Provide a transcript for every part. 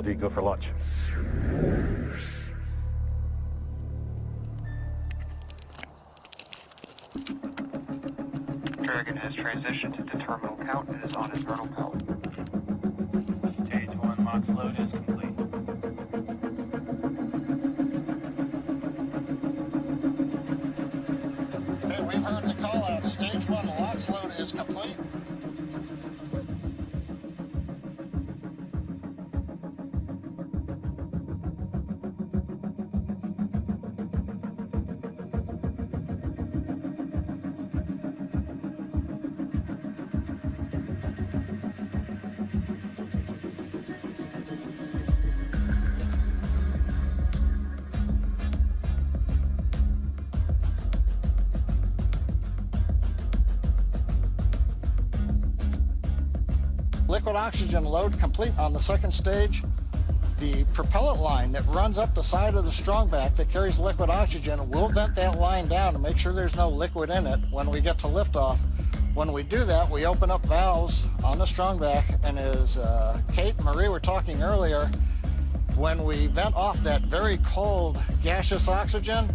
visibility, go for launch. Dragon has transitioned to terminal count and is on its vernal count. Stage 1 LOX load is complete. Hey, we've heard the call out. Stage 1 LOX load is complete. Liquid oxygen load complete on the second stage. The propellant line that runs up the side of the strongback that carries liquid oxygen will vent that line down to make sure there's no liquid in it when we get to liftoff. When we do that, we open up valves on the strongback, and as Kate and Marie were talking earlier, when we vent off that very cold gaseous oxygen,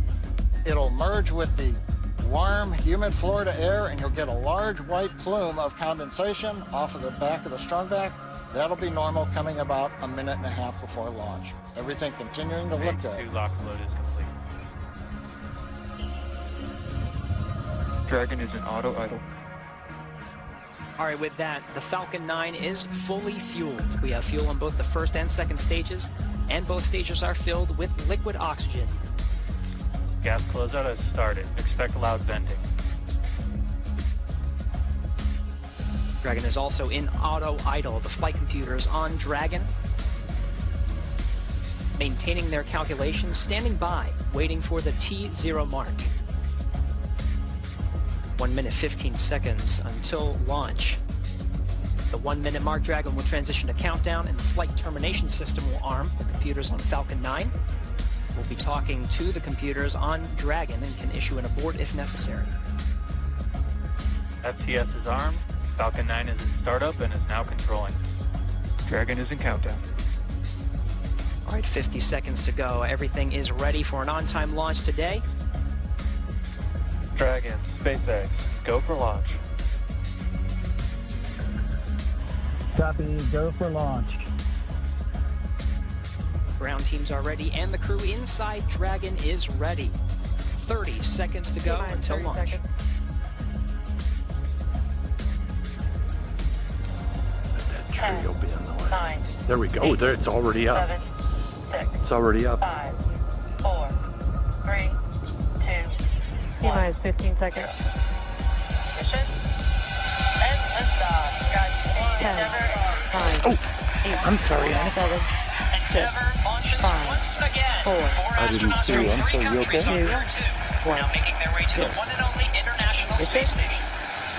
it'll merge with the warm, humid Florida air, and you'll get a large white plume of condensation off of the back of the strongback. That'll be normal, coming about a minute and a half before launch. Everything continuing to look good. Stage 2 LOX load is complete. Dragon is in auto idle. All right, with that, the Falcon 9 is fully fueled. We have fuel on both the first and second stages, and both stages are filled with liquid oxygen. Gas closeout has started. Expect loud venting. Dragon is also in auto idle. The flight computers on Dragon, maintaining their calculations, standing by, waiting for the T0 mark. 1 minute 15 seconds until launch. The 1 minute mark, Dragon will transition to countdown, and the flight termination system will arm the computers on Falcon 9. We'll be talking to the computers on Dragon and can issue an abort if necessary. FTS is armed. Falcon 9 is in startup and is now controlling. Dragon is in countdown. All right, 50 seconds to go. Everything is ready for an on-time launch today. Dragon, SpaceX, go for launch. Copy, go for launch. Ground teams are ready, and the crew inside Dragon is ready. 30 seconds to go until launch. That tree will be in the way. 9, There we go. There, it's already up. 7, 6, It's already up. 5, 4, 3, 2, 1. T-minus 15 seconds. Mission. And liftoff. Guys, 10, Endeavor. 9, Oh, 8, I'm sorry, Anna. 7, Endeavor launches 5, once again. 4, I didn't see you. I'm sorry. You okay? 2, Now making their way to the one and only International Space Station.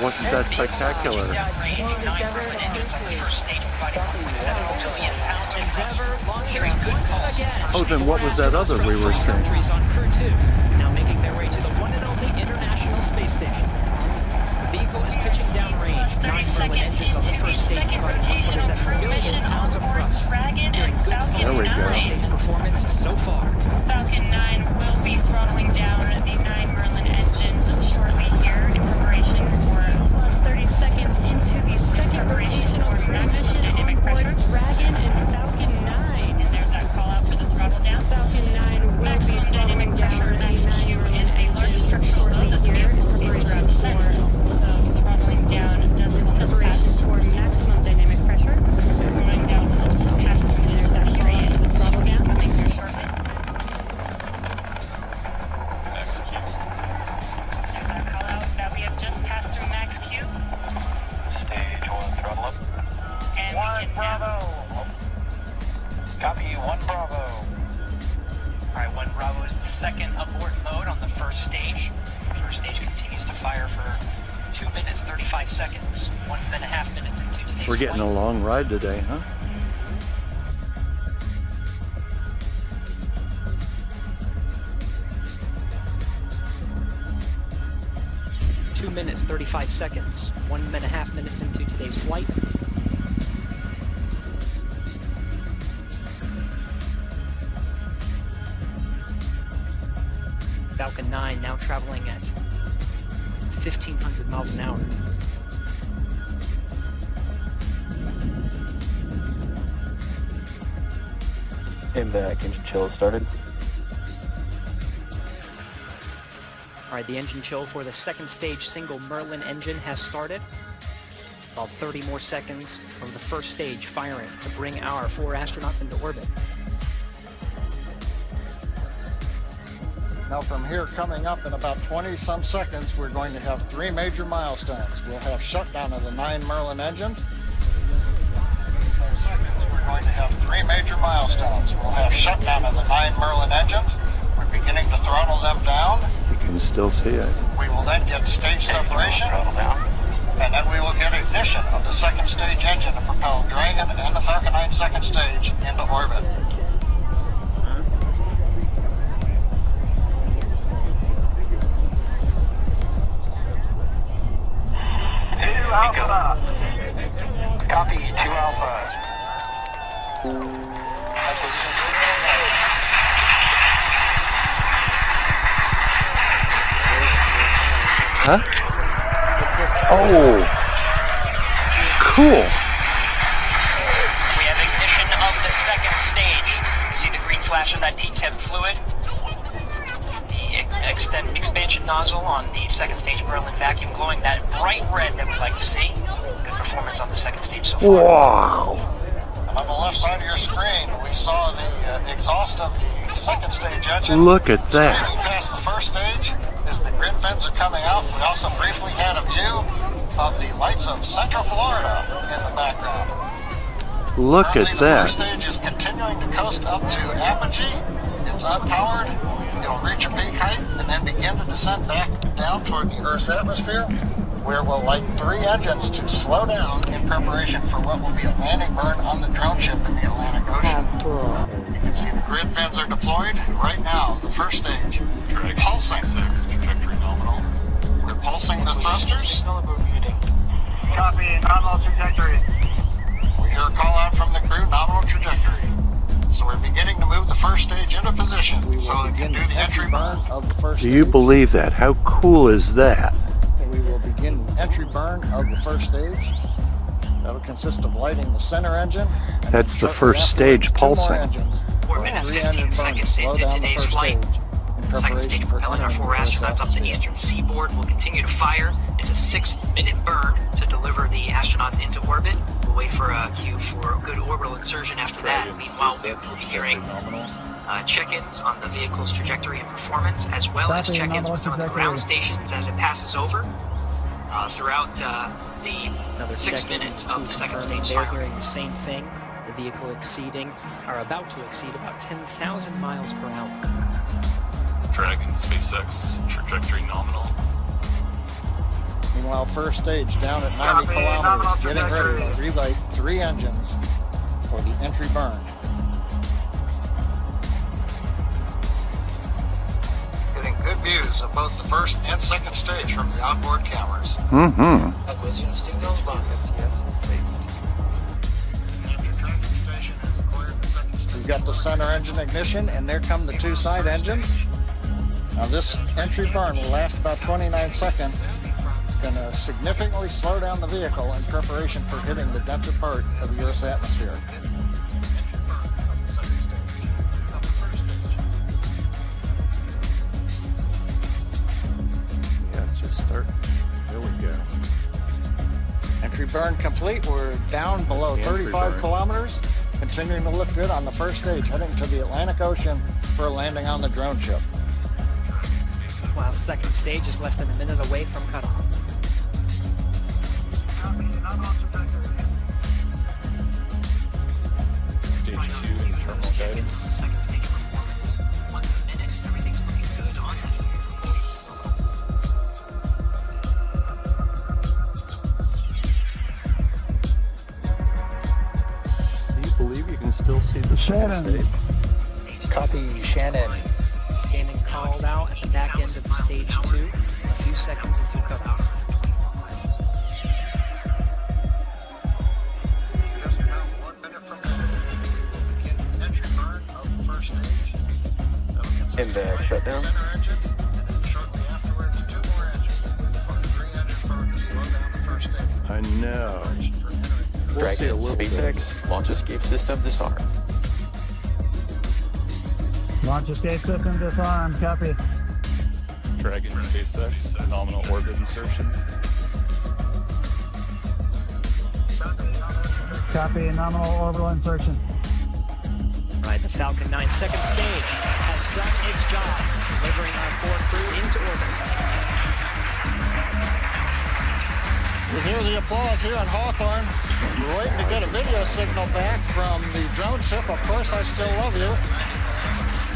Wasn't that spectacular? Range, 9 Roman engines on the first stage, providing 1.7 billion pounds of thrust. Endeavor launches once again. Oh, then what was that other we were saying? Countries on Crew 2, now making their way to the one and only International Space Station. Vehicle is pitching downrange. 9 Merlin engines on the first stage, providing 1.7 billion pounds of thrust. Dragon Doing and good There we go. stage performance so far. Falcon 9 will be throttling down the 9 Merlin engines shortly here in preparation for almost 30 seconds into the second rotational mission on board Dragon and Falcon 9. And there's that call out for the throttle down. Falcon 9 will maximum be throttling down. Max Q is a large structural load here. We'll see throughout the set. So throttling down doesn't preparation for maximum dynamic pressure. Throttling down helps us pass through this period. The throttle down coming here shortly. Max Q. There's that call out that we have just passed through Max Q. Stage 1 throttle up. And we can now. Copy, 1 Bravo. Alright, 1 Bravo is the second abort mode on the first stage. The first stage continues to fire for 2 minutes 35 seconds. 1.5 minutes into today's We're getting a flight. long ride today, huh? Two minutes 35 seconds. 1.5 minutes into today's flight. traveling at 1,500 miles an hour. Impact engine chill started. All right, the engine chill for the second stage single Merlin engine has started. About 30 more seconds from the first stage firing to bring our 4 astronauts into orbit. Now from here coming up in about 20-some seconds, we're going to have 3 major milestones. We'll have shutdown of the 9 Merlin engines. Some seconds, we're going to have 3 major milestones. We'll have shutdown of the 9 Merlin engines. We're beginning to throttle them down. You can still see it. We will then get stage separation. And then we will get ignition of the second stage engine to propel Dragon and the Falcon 9 second stage into orbit. Alpha. Copy, 2 Alpha. Huh? Oh. Cool. We have ignition of the second stage. You see the green flash of that T-tip fluid? The expansion nozzle on the second stage Merlin vacuum glowing that bright red that we like to see. Good performance on the second stage so far. Wow. And on the left side of your screen, we saw the exhaust of the second stage engine. Look at that. Streaming past the first stage as the grid fins are coming out. We also briefly had a view of the lights of Central Florida in the background. Look Currently, at the that. first stage is continuing to coast up to apogee. It's unpowered. It'll reach a peak height and then begin to descend back down toward the Earth's atmosphere, where we'll light 3 engines to slow down in preparation for what will be a landing burn on the drone ship in the Atlantic Ocean. You can see the grid fins are deployed right now, the first stage. Pulsing. Trajectory nominal. We're pulsing the thrusters. Copy, nominal trajectory. We hear a call out from the crew, nominal trajectory. So we're beginning to move the first stage into position so we can do the entry burn of the first Do you stage. believe that? How cool is that? We will begin the entry burn of the first stage. That'll consist of lighting the center engine. And That's then the shortly first afterwards, stage 2 more pulsing. engines. 4 minutes, 3 15 engine burns to seconds slow into down the today's first flight. stage in Second stage preparation for propelling our entering 4 the Earth's astronauts up the atmosphere. eastern seaboard will continue to fire. It's a 6-minute burn to deliver the astronauts into orbit. We'll wait for a cue for a good orbital insertion after that. Meanwhile, we'll be hearing check-ins on the vehicle's trajectory and performance, as well as Copy, check-ins nominal with some of the trajectory. ground stations as it passes over throughout the 6 minutes of the second stage They're firing. hearing the same thing. The vehicle about to exceed about 10,000 miles per hour. Dragon, SpaceX, trajectory nominal. Meanwhile, first stage down at 90 Copy, kilometers, nominal getting ready to trajectory. relight 3 engines for the entry burn. Getting good views of both the first and second stage from the onboard cameras. Mm-hmm. Acquisition of signals box. We've got the center engine ignition, and there come the 2 side engines. Now this entry burn will last about 29 seconds. It's going to significantly slow down the vehicle in preparation for hitting the denser part of the Earth's atmosphere. Yeah, just start. There we go. Entry burn complete. We're down below That's the entry 35 burn. kilometers. Continuing to look good on the first stage, heading to the Atlantic Ocean for a landing on the drone ship. While second stage is less than a minute away from cutoff. Stage 2 internal guidance. Second stage performance. Once a minute, everything's looking good on that second stage. Do you believe you can still see the second Shannon. stage? Copy, Shannon. Shannon called out at the back end of stage 2, a few seconds until cutoff. Just about 1 minute from now, begin the entry burn of the first stage. That'll consist of Impact lighting the shutdown. center engine, and then shortly after no. We'll see a Dragon, little bit. SpaceX, launch escape system disarmed. Launch escape system disarmed. Copy. Dragon, SpaceX, nominal orbit insertion. Copy. Nominal orbital insertion. All right, the Falcon 9 second stage has done its job, delivering our 4 crew into orbit. You hear the applause here in Hawthorne. We're waiting to get a video signal back from the drone ship. Of course, I still love you.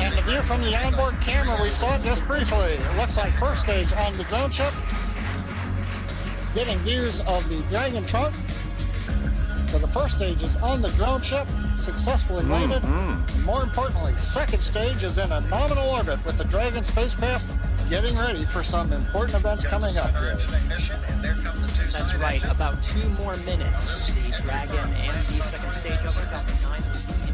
And the view from the onboard camera, we saw it just briefly. It looks like first stage on the drone ship. Getting views of the Dragon trunk. So the first stage is on the drone ship, successfully landed. And more importantly, second stage is in a nominal orbit with the Dragon spacecraft getting ready for some important events coming up here. That's right, about 2 more minutes. The Dragon and the second stage of the Falcon 9 will be in